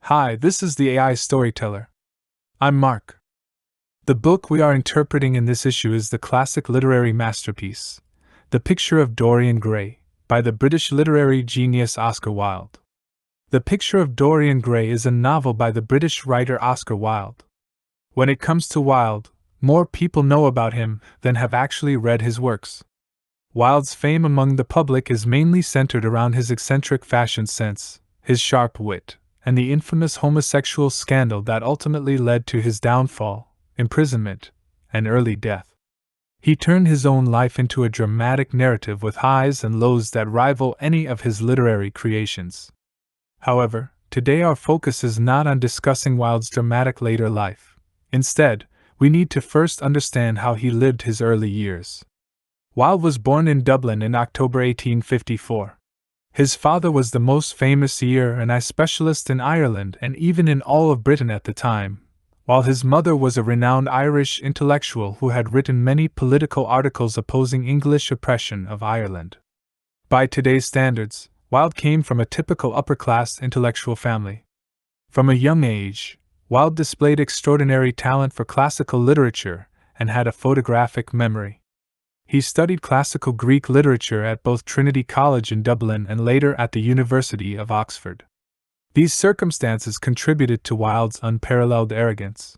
Hi, this is the AI Storyteller. I'm Mark. The book we are interpreting in this issue is the classic literary masterpiece, The Picture of Dorian Gray, by the British literary genius Oscar Wilde. The Picture of Dorian Gray is a novel by the British writer Oscar Wilde. When it comes to Wilde, more people know about him than have actually read his works. Wilde's fame among the public is mainly centered around his eccentric fashion sense, his sharp wit, and the infamous homosexual scandal that ultimately led to his downfall, imprisonment, and early death. He turned his own life into a dramatic narrative with highs and lows that rival any of his literary creations. However, today our focus is not on discussing Wilde's dramatic later life. Instead, we need to first understand how he lived his early years. Wilde was born in Dublin in October 1854. His father was the most famous C&I specialist in Ireland and even in all of Britain at the time, while his mother was a renowned Irish intellectual who had written many political articles opposing English oppression of Ireland. By today's standards, Wilde came from a typical upper-class intellectual family. From a young age, Wilde displayed extraordinary talent for classical literature and had a photographic memory. He studied classical Greek literature at both Trinity College in Dublin and later at the University of Oxford. These circumstances contributed to Wilde's unparalleled arrogance.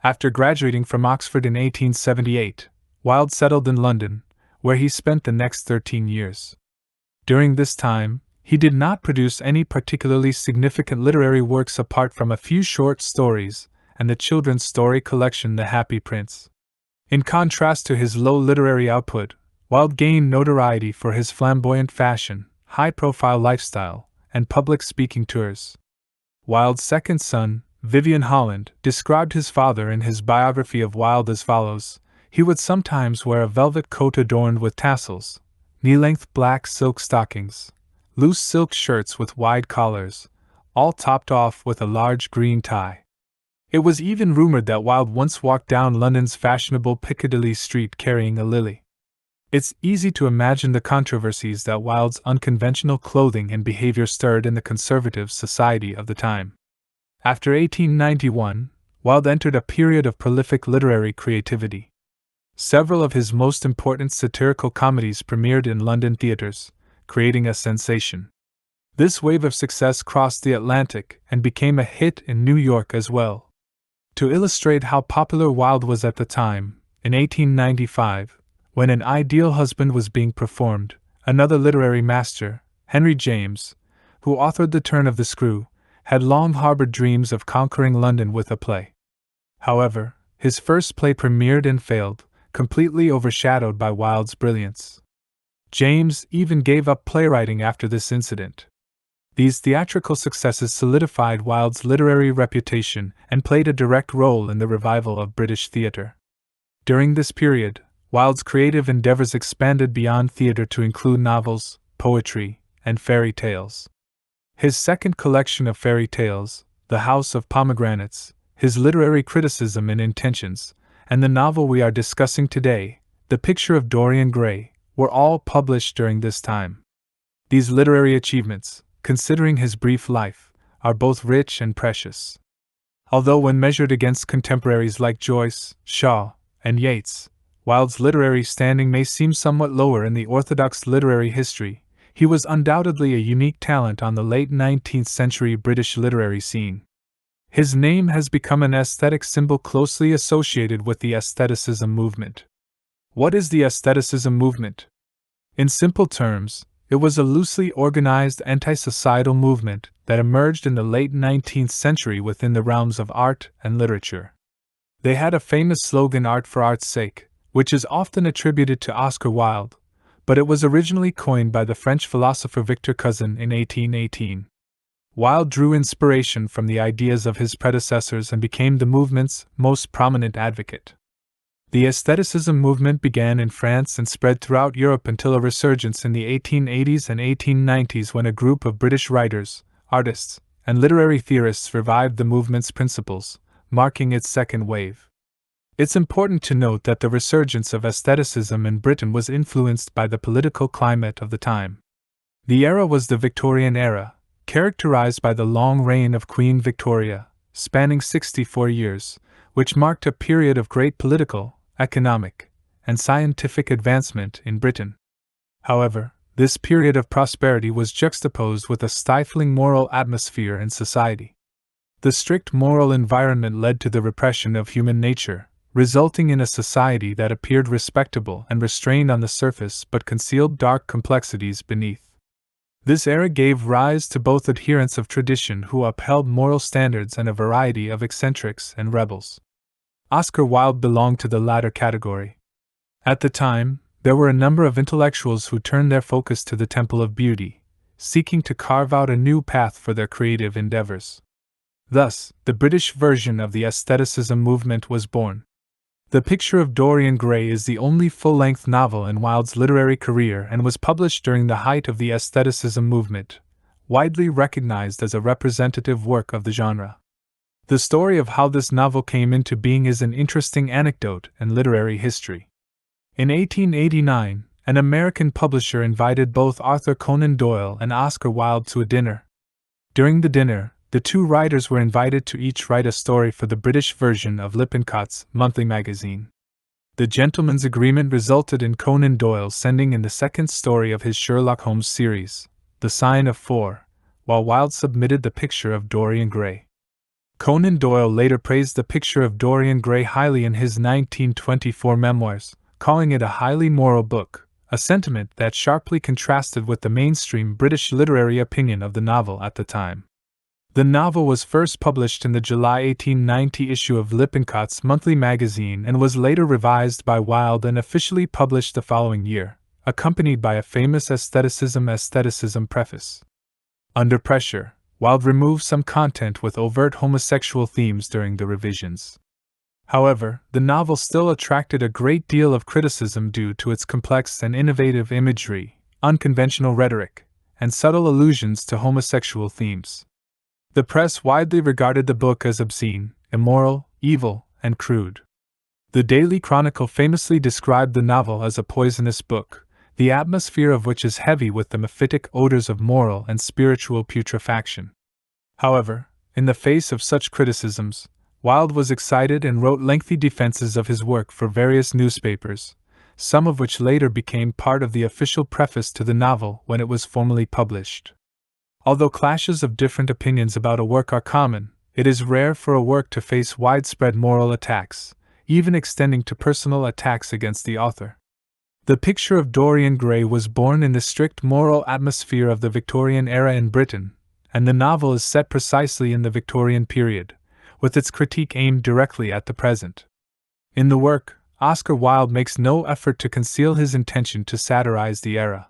After graduating from Oxford in 1878, Wilde settled in London, where he spent the next 13 years. During this time, he did not produce any particularly significant literary works apart from a few short stories and the children's story collection The Happy Prince. In contrast to his low literary output, Wilde gained notoriety for his flamboyant fashion, high-profile lifestyle, and public speaking tours. Wilde's second son, Vivian Holland, described his father in his biography of Wilde as follows: he would sometimes wear a velvet coat adorned with tassels, knee-length black silk stockings, loose silk shirts with wide collars, all topped off with a large green tie. It was even rumored that Wilde once walked down London's fashionable Piccadilly Street carrying a lily. It's easy to imagine the controversies that Wilde's unconventional clothing and behavior stirred in the conservative society of the time. After 1891, Wilde entered a period of prolific literary creativity. Several of his most important satirical comedies premiered in London theatres, creating a sensation. This wave of success crossed the Atlantic and became a hit in New York as well. To illustrate how popular Wilde was at the time, in 1895, when An Ideal Husband was being performed, another literary master, Henry James, who authored The Turn of the Screw, had long harbored dreams of conquering London with a play. However, his first play premiered and failed, completely overshadowed by Wilde's brilliance. James even gave up playwriting after this incident. These theatrical successes solidified Wilde's literary reputation and played a direct role in the revival of British theatre. During this period, Wilde's creative endeavors expanded beyond theatre to include novels, poetry, and fairy tales. His second collection of fairy tales, The House of Pomegranates, his literary criticism and intentions, and the novel we are discussing today, The Picture of Dorian Gray, were all published during this time. These literary achievements, considering his brief life, are both rich and precious. Although when measured against contemporaries like Joyce, Shaw, and Yeats, Wilde's literary standing may seem somewhat lower in the orthodox literary history, he was undoubtedly a unique talent on the late 19th century British literary scene. His name has become an aesthetic symbol closely associated with the aestheticism movement. What is the aestheticism movement? In simple terms, it was a loosely organized anti-societal movement that emerged in the late 19th century within the realms of art and literature. They had a famous slogan, "Art for art's sake," which is often attributed to Oscar Wilde, but it was originally coined by the French philosopher Victor Cousin in 1818. Wilde drew inspiration from the ideas of his predecessors and became the movement's most prominent advocate. The aestheticism movement began in France and spread throughout Europe until a resurgence in the 1880s and 1890s when a group of British writers, artists, and literary theorists revived the movement's principles, marking its second wave. It's important to note that the resurgence of aestheticism in Britain was influenced by the political climate of the time. The era was the Victorian era, characterized by the long reign of Queen Victoria, spanning 64 years, which marked a period of great political, economic, and scientific advancement in Britain. However, this period of prosperity was juxtaposed with a stifling moral atmosphere in society. The strict moral environment led to the repression of human nature, resulting in a society that appeared respectable and restrained on the surface but concealed dark complexities beneath. This era gave rise to both adherents of tradition who upheld moral standards and a variety of eccentrics and rebels. Oscar Wilde belonged to the latter category. At the time, there were a number of intellectuals who turned their focus to the temple of beauty, seeking to carve out a new path for their creative endeavors. Thus, the British version of the aestheticism movement was born. The Picture of Dorian Gray is the only full-length novel in Wilde's literary career and was published during the height of the aestheticism movement, widely recognized as a representative work of the genre. The story of how this novel came into being is an interesting anecdote in literary history. In 1889, an American publisher invited both Arthur Conan Doyle and Oscar Wilde to a dinner. During the dinner, the two writers were invited to each write a story for the British version of Lippincott's monthly magazine. The gentleman's agreement resulted in Conan Doyle sending in the second story of his Sherlock Holmes series, The Sign of Four, while Wilde submitted The Picture of Dorian Gray. Conan Doyle later praised The Picture of Dorian Gray highly in his 1924 memoirs, calling it a highly moral book, a sentiment that sharply contrasted with the mainstream British literary opinion of the novel at the time. The novel was first published in the July 1890 issue of Lippincott's monthly magazine and was later revised by Wilde and officially published the following year, accompanied by a famous aestheticism preface. Under pressure, Wilde removed some content with overt homosexual themes during the revisions. However, the novel still attracted a great deal of criticism due to its complex and innovative imagery, unconventional rhetoric, and subtle allusions to homosexual themes. The press widely regarded the book as obscene, immoral, evil, and crude. The Daily Chronicle famously described the novel as a poisonous book, the atmosphere of which is heavy with the mephitic odors of moral and spiritual putrefaction. However, in the face of such criticisms, Wilde was excited and wrote lengthy defenses of his work for various newspapers, some of which later became part of the official preface to the novel when it was formally published. Although clashes of different opinions about a work are common, it is rare for a work to face widespread moral attacks, even extending to personal attacks against the author. The Picture of Dorian Gray was born in the strict moral atmosphere of the Victorian era in Britain, and the novel is set precisely in the Victorian period, with its critique aimed directly at the present. In the work, Oscar Wilde makes no effort to conceal his intention to satirize the era.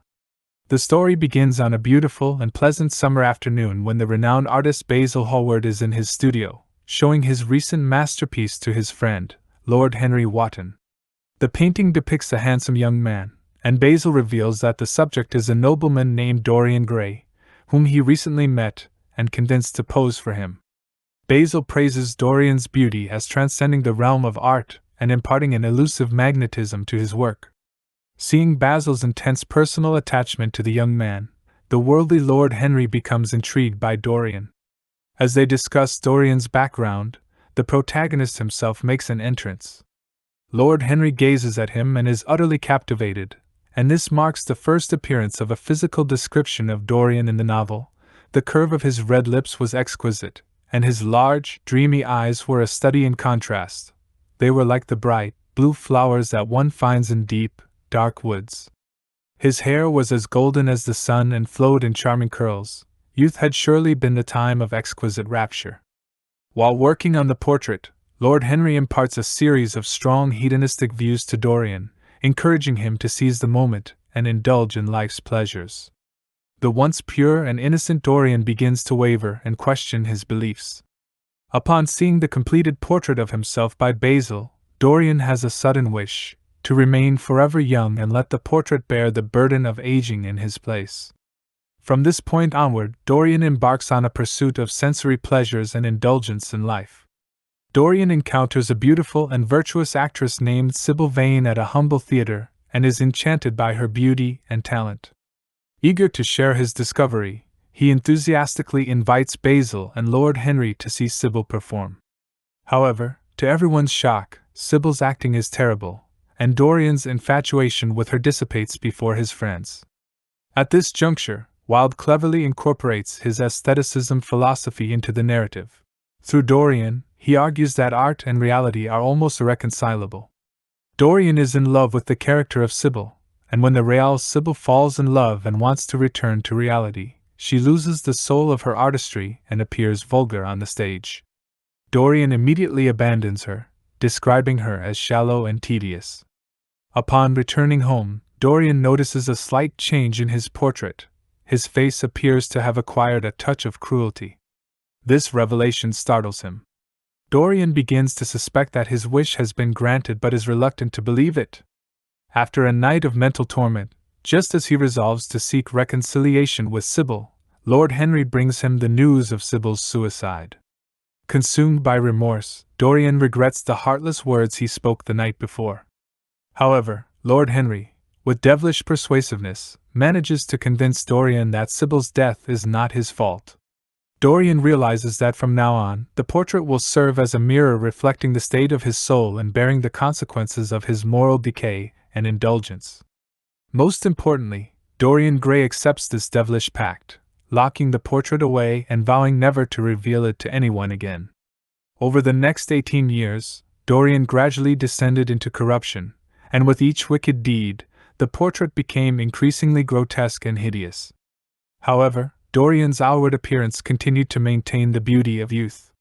The story begins on a beautiful and pleasant summer afternoon when the renowned artist Basil Hallward is in his studio, showing his recent masterpiece to his friend, Lord Henry Wotton. The painting depicts a handsome young man, and Basil reveals that the subject is a nobleman named Dorian Gray, whom he recently met and convinced to pose for him. Basil praises Dorian's beauty as transcending the realm of art and imparting an elusive magnetism to his work. Seeing Basil's intense personal attachment to the young man, the worldly Lord Henry becomes intrigued by Dorian. As they discuss Dorian's background, the protagonist himself makes an entrance. Lord Henry gazes at him and is utterly captivated, and this marks the first appearance of a physical description of Dorian in the novel. The curve of his red lips was exquisite, and his large, dreamy eyes were a study in contrast. They were like the bright, blue flowers that one finds in deep, dark woods. His hair was as golden as the sun and flowed in charming curls. Youth had surely been the time of exquisite rapture. While working on the portrait, Lord Henry imparts a series of strong hedonistic views to Dorian, encouraging him to seize the moment and indulge in life's pleasures. The once pure and innocent Dorian begins to waver and question his beliefs. Upon seeing the completed portrait of himself by Basil, Dorian has a sudden wish to remain forever young and let the portrait bear the burden of aging in his place. From this point onward, Dorian embarks on a pursuit of sensory pleasures and indulgence in life. Dorian encounters a beautiful and virtuous actress named Sybil Vane at a humble theater and is enchanted by her beauty and talent. Eager to share his discovery, he enthusiastically invites Basil and Lord Henry to see Sybil perform. However, to everyone's shock, Sybil's acting is terrible, and Dorian's infatuation with her dissipates before his friends. At this juncture, Wilde cleverly incorporates his aestheticism philosophy into the narrative. Through Dorian, he argues that art and reality are almost irreconcilable. Dorian is in love with the character of Sybil, and when the real Sybil falls in love and wants to return to reality, she loses the soul of her artistry and appears vulgar on the stage. Dorian immediately abandons her, describing her as shallow and tedious. Upon returning home, Dorian notices a slight change in his portrait. His face appears to have acquired a touch of cruelty. This revelation startles him. Dorian begins to suspect that his wish has been granted but is reluctant to believe it. After a night of mental torment, just as he resolves to seek reconciliation with Sybil, Lord Henry brings him the news of Sybil's suicide. Consumed by remorse, Dorian regrets the heartless words he spoke the night before. However, Lord Henry, with devilish persuasiveness, manages to convince Dorian that Sybil's death is not his fault. Dorian realizes that from now on, the portrait will serve as a mirror reflecting the state of his soul and bearing the consequences of his moral decay and indulgence. Most importantly, Dorian Gray accepts this devilish pact, locking the portrait away and vowing never to reveal it to anyone again. Over the next 18 years, Dorian gradually descended into corruption, and with each wicked deed, the portrait became increasingly grotesque and hideous. However, Dorian's outward appearance continued to maintain the beauty of youth.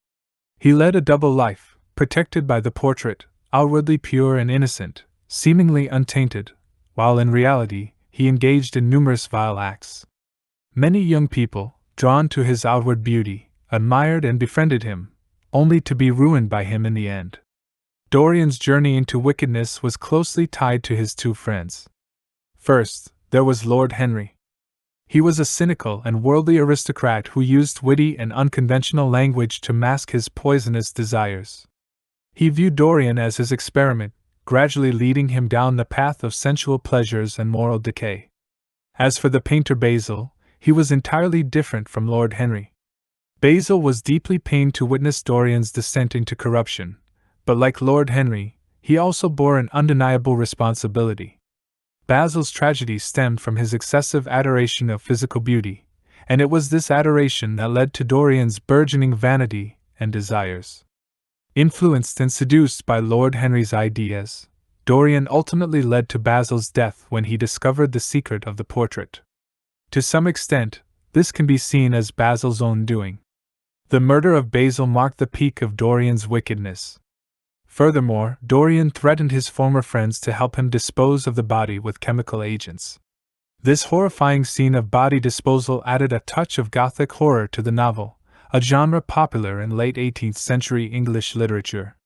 He led a double life, protected by the portrait, outwardly pure and innocent, seemingly untainted, while in reality, he engaged in numerous vile acts. Many young people, drawn to his outward beauty, admired and befriended him, only to be ruined by him in the end. Dorian's journey into wickedness was closely tied to his two friends. First, there was Lord Henry. He was a cynical and worldly aristocrat who used witty and unconventional language to mask his poisonous desires. He viewed Dorian as his experiment, gradually leading him down the path of sensual pleasures and moral decay. As for the painter Basil, he was entirely different from Lord Henry. Basil was deeply pained to witness Dorian's descent into corruption, but like Lord Henry, he also bore an undeniable responsibility. Basil's tragedy stemmed from his excessive adoration of physical beauty, and it was this adoration that led to Dorian's burgeoning vanity and desires. Influenced and seduced by Lord Henry's ideas, Dorian ultimately led to Basil's death when he discovered the secret of the portrait. To some extent, this can be seen as Basil's own doing. The murder of Basil marked the peak of Dorian's wickedness. Furthermore, Dorian threatened his former friends to help him dispose of the body with chemical agents. This horrifying scene of body disposal added a touch of Gothic horror to the novel, a genre popular in late 18th century English literature.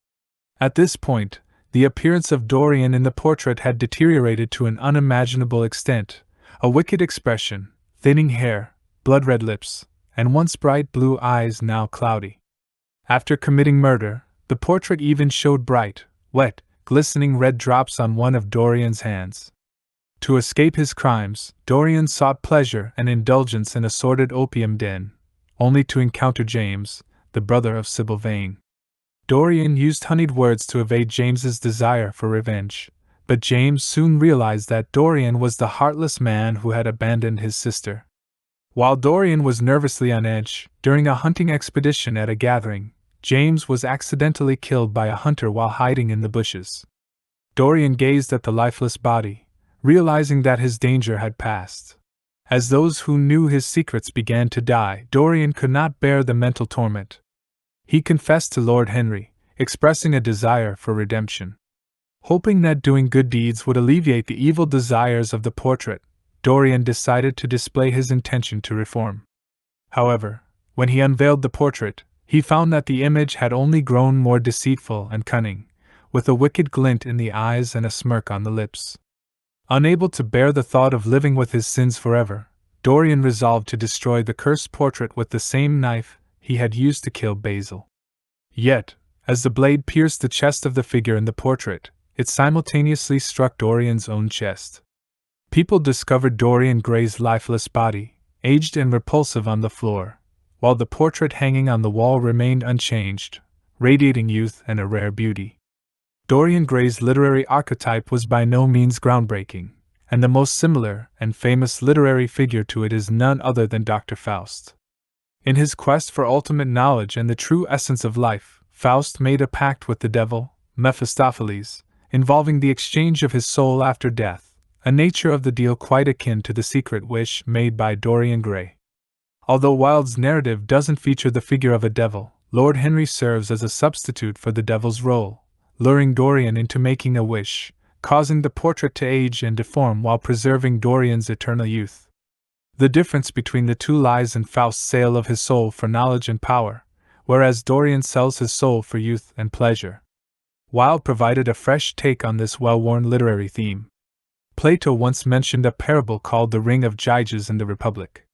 At this point, the appearance of Dorian in the portrait had deteriorated to an unimaginable extent, a wicked expression, thinning hair, blood-red lips, and once bright blue eyes now cloudy. After committing murder, the portrait even showed bright, wet, glistening red drops on one of Dorian's hands. To escape his crimes, Dorian sought pleasure and indulgence in a sordid opium den, only to encounter James, the brother of Sybil Vane. Dorian used honeyed words to evade James's desire for revenge, but James soon realized that Dorian was the heartless man who had abandoned his sister. While Dorian was nervously on edge, during a hunting expedition at a gathering, James was accidentally killed by a hunter while hiding in the bushes. Dorian gazed at the lifeless body, realizing that his danger had passed. As those who knew his secrets began to die, Dorian could not bear the mental torment. He confessed to Lord Henry, expressing a desire for redemption. Hoping that doing good deeds would alleviate the evil desires of the portrait, Dorian decided to display his intention to reform. However, when he unveiled the portrait, he found that the image had only grown more deceitful and cunning, with a wicked glint in the eyes and a smirk on the lips. Unable to bear the thought of living with his sins forever, Dorian resolved to destroy the cursed portrait with the same knife he had used to kill Basil. Yet, as the blade pierced the chest of the figure in the portrait, it simultaneously struck Dorian's own chest. People discovered Dorian Gray's lifeless body, aged and repulsive on the floor, while the portrait hanging on the wall remained unchanged, radiating youth and a rare beauty. Dorian Gray's literary archetype was by no means groundbreaking, and the most similar and famous literary figure to it is none other than Dr. Faust. In his quest for ultimate knowledge and the true essence of life, Faust made a pact with the devil, Mephistopheles, involving the exchange of his soul after death, a nature of the deal quite akin to the secret wish made by Dorian Gray. Although Wilde's narrative doesn't feature the figure of a devil, Lord Henry serves as a substitute for the devil's role, luring Dorian into making a wish, causing the portrait to age and deform while preserving Dorian's eternal youth. The difference between the two lies in Faust's sale of his soul for knowledge and power, whereas Dorian sells his soul for youth and pleasure. Wilde provided a fresh take on this well-worn literary theme. Plato once mentioned a parable called the Ring of Gyges in the Republic.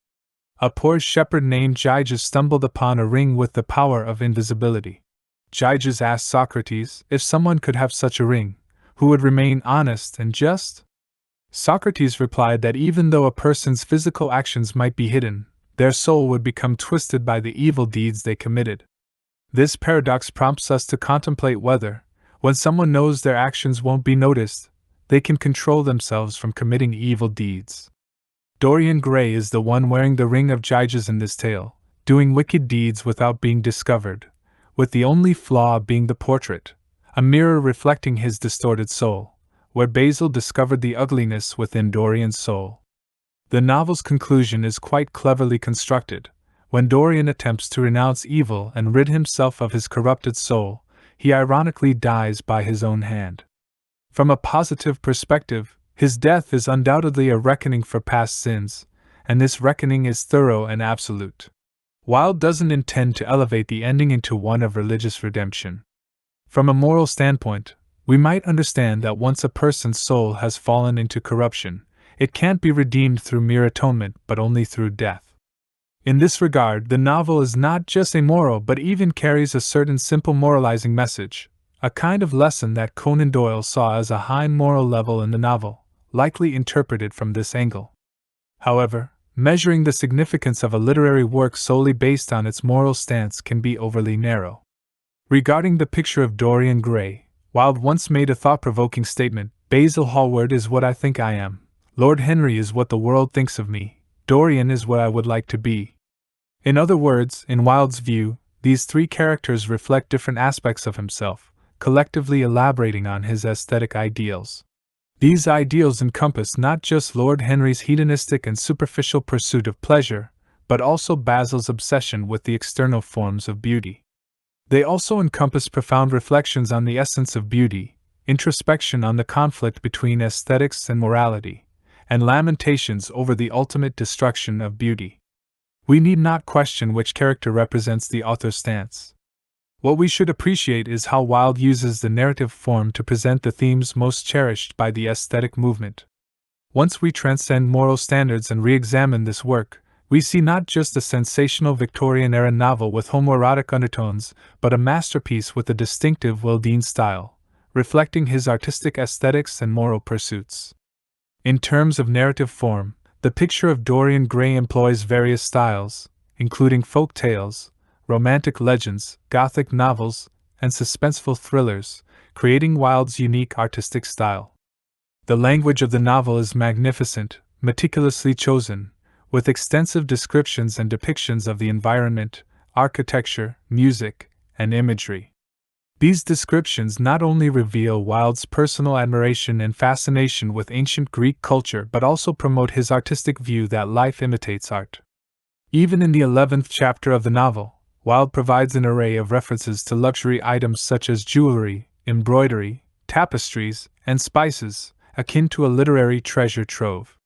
A poor shepherd named Gyges stumbled upon a ring with the power of invisibility. Gyges asked Socrates if someone could have such a ring, who would remain honest and just? Socrates replied that even though a person's physical actions might be hidden, their soul would become twisted by the evil deeds they committed. This paradox prompts us to contemplate whether, when someone knows their actions won't be noticed, they can control themselves from committing evil deeds. Dorian Gray is the one wearing the ring of Gyges in this tale, doing wicked deeds without being discovered, with the only flaw being the portrait, a mirror reflecting his distorted soul, where Basil discovered the ugliness within Dorian's soul. The novel's conclusion is quite cleverly constructed. When Dorian attempts to renounce evil and rid himself of his corrupted soul, he ironically dies by his own hand. From a positive perspective, his death is undoubtedly a reckoning for past sins, and this reckoning is thorough and absolute. Wilde doesn't intend to elevate the ending into one of religious redemption. From a moral standpoint, we might understand that once a person's soul has fallen into corruption, it can't be redeemed through mere atonement but only through death. In this regard, the novel is not just amoral but even carries a certain simple moralizing message, a kind of lesson that Conan Doyle saw as a high moral level in the novel, likely interpreted from this angle. However, measuring the significance of a literary work solely based on its moral stance can be overly narrow. Regarding the picture of Dorian Gray, Wilde once made a thought-provoking statement: Basil Hallward is what I think I am, Lord Henry is what the world thinks of me, Dorian is what I would like to be. In other words, in Wilde's view, these three characters reflect different aspects of himself, collectively elaborating on his aesthetic ideals. These ideals encompass not just Lord Henry's hedonistic and superficial pursuit of pleasure, but also Basil's obsession with the external forms of beauty. They also encompass profound reflections on the essence of beauty, introspection on the conflict between aesthetics and morality, and lamentations over the ultimate destruction of beauty. We need not question which character represents the author's stance. What we should appreciate is how Wilde uses the narrative form to present the themes most cherished by the aesthetic movement. Once we transcend moral standards and re-examine this work, we see not just a sensational Victorian-era novel with homoerotic undertones, but a masterpiece with a distinctive Wildean style, reflecting his artistic aesthetics and moral pursuits. In terms of narrative form, the picture of Dorian Gray employs various styles, including folk tales, romantic legends, Gothic novels, and suspenseful thrillers, creating Wilde's unique artistic style. The language of the novel is magnificent, meticulously chosen, with extensive descriptions and depictions of the environment, architecture, music, and imagery. These descriptions not only reveal Wilde's personal admiration and fascination with ancient Greek culture but also promote his artistic view that life imitates art. Even in the 11th chapter of the novel, Wilde provides an array of references to luxury items such as jewelry, embroidery, tapestries, and spices, akin to a literary treasure trove.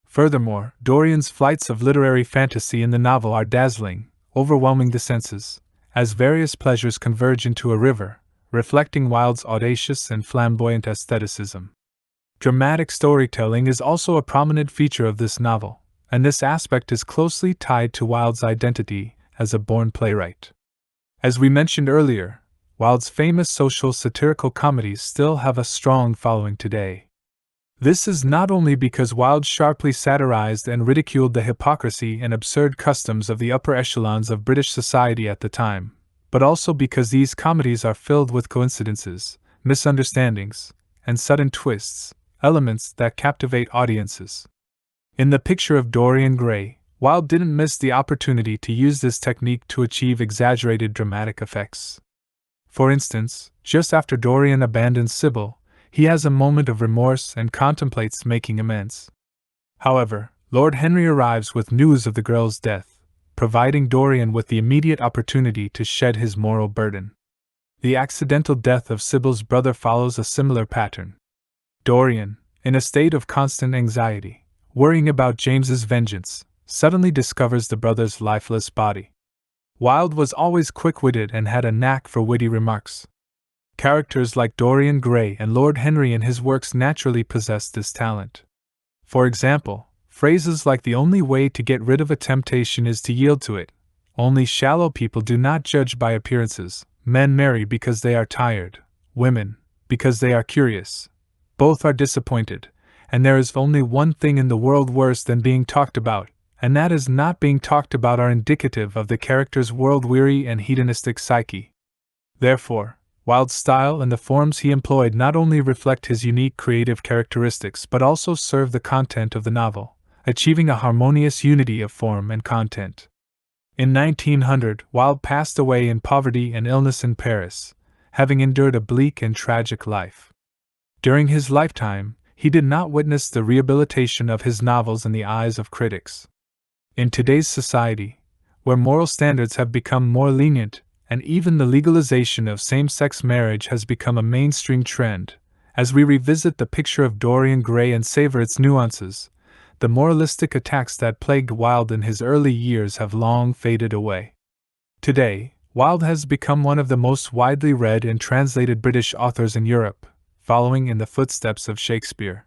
Furthermore, Dorian's flights of literary fantasy in the novel are dazzling, overwhelming the senses, as various pleasures converge into a river, reflecting Wilde's audacious and flamboyant aestheticism. Dramatic storytelling is also a prominent feature of this novel, and this aspect is closely tied to Wilde's identity as a born playwright. As we mentioned earlier, Wilde's famous social satirical comedies still have a strong following today. This is not only because Wilde sharply satirized and ridiculed the hypocrisy and absurd customs of the upper echelons of British society at the time, but also because these comedies are filled with coincidences, misunderstandings, and sudden twists, elements that captivate audiences. In The Picture of Dorian Gray, Wilde didn't miss the opportunity to use this technique to achieve exaggerated dramatic effects. For instance, just after Dorian abandons Sybil, he has a moment of remorse and contemplates making amends. However, Lord Henry arrives with news of the girl's death, providing Dorian with the immediate opportunity to shed his moral burden. The accidental death of Sybil's brother follows a similar pattern. Dorian, in a state of constant anxiety, worrying about James's vengeance, suddenly discovers the brother's lifeless body. Wilde was always quick-witted and had a knack for witty remarks. Characters like Dorian Gray and Lord Henry in his works naturally possessed this talent. For example, phrases like "the only way to get rid of a temptation is to yield to it," "only shallow people do not judge by appearances," "men marry because they are tired, women because they are curious, both are disappointed, and there is only one thing in the world worse than being talked about, and that is not being talked about," are indicative of the character's world-weary and hedonistic psyche. Therefore, Wilde's style and the forms he employed not only reflect his unique creative characteristics but also serve the content of the novel, achieving a harmonious unity of form and content. In 1900, Wilde passed away in poverty and illness in Paris, having endured a bleak and tragic life. During his lifetime, he did not witness the rehabilitation of his novels in the eyes of critics. In today's society, where moral standards have become more lenient, and even the legalization of same-sex marriage has become a mainstream trend, as we revisit The Picture of Dorian Gray and savor its nuances, the moralistic attacks that plagued Wilde in his early years have long faded away. Today, Wilde has become one of the most widely read and translated British authors in Europe, following in the footsteps of Shakespeare.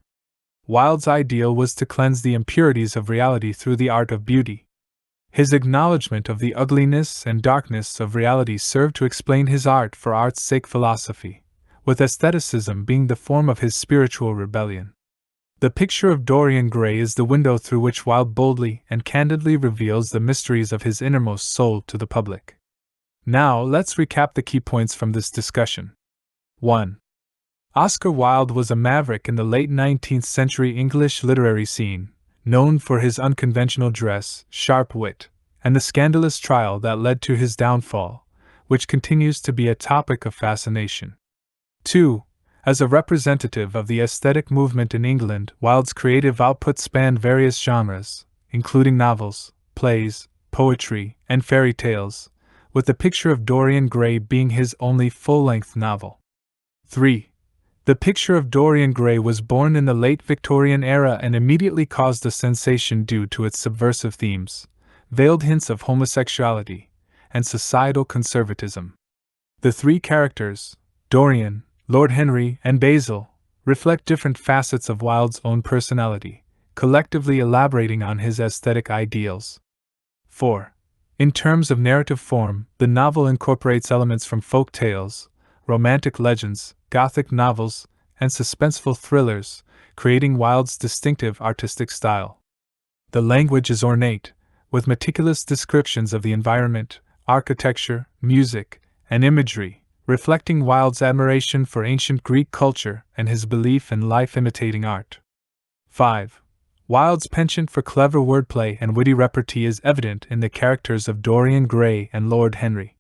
Wilde's ideal was to cleanse the impurities of reality through the art of beauty. His acknowledgement of the ugliness and darkness of reality served to explain his art for art's sake philosophy, with aestheticism being the form of his spiritual rebellion. The Picture of Dorian Gray is the window through which Wilde boldly and candidly reveals the mysteries of his innermost soul to the public. Now let's recap the key points from this discussion. 1. Oscar Wilde was a maverick in the late 19th century English literary scene, known for his unconventional dress, sharp wit, and the scandalous trial that led to his downfall, which continues to be a topic of fascination. 2. As a representative of the aesthetic movement in England, Wilde's creative output spanned various genres, including novels, plays, poetry, and fairy tales, with The Picture of Dorian Gray being his only full-length novel. 3. The Picture of Dorian Gray was born in the late Victorian era and immediately caused a sensation due to its subversive themes, veiled hints of homosexuality, and societal conservatism. The three characters, Dorian, Lord Henry, and Basil, reflect different facets of Wilde's own personality, collectively elaborating on his aesthetic ideals. 4. In terms of narrative form, the novel incorporates elements from folk tales, romantic legends, Gothic novels, and suspenseful thrillers, creating Wilde's distinctive artistic style. The language is ornate, with meticulous descriptions of the environment, architecture, music, and imagery, reflecting Wilde's admiration for ancient Greek culture and his belief in life imitating art. 5. Wilde's penchant for clever wordplay and witty repartee is evident in the characters of Dorian Gray and Lord Henry.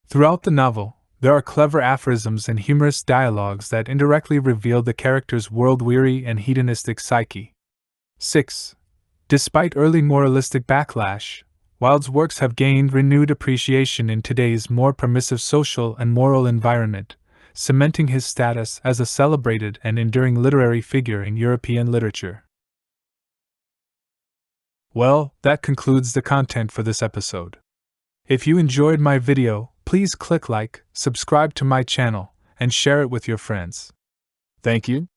Throughout the novel, there are clever aphorisms and humorous dialogues that indirectly reveal the character's world-weary and hedonistic psyche. 6. Despite early moralistic backlash, Wilde's works have gained renewed appreciation in today's more permissive social and moral environment, cementing his status as a celebrated and enduring literary figure in European literature. Well, that concludes the content for this episode. If you enjoyed my video, please click like, subscribe to my channel, and share it with your friends. Thank you.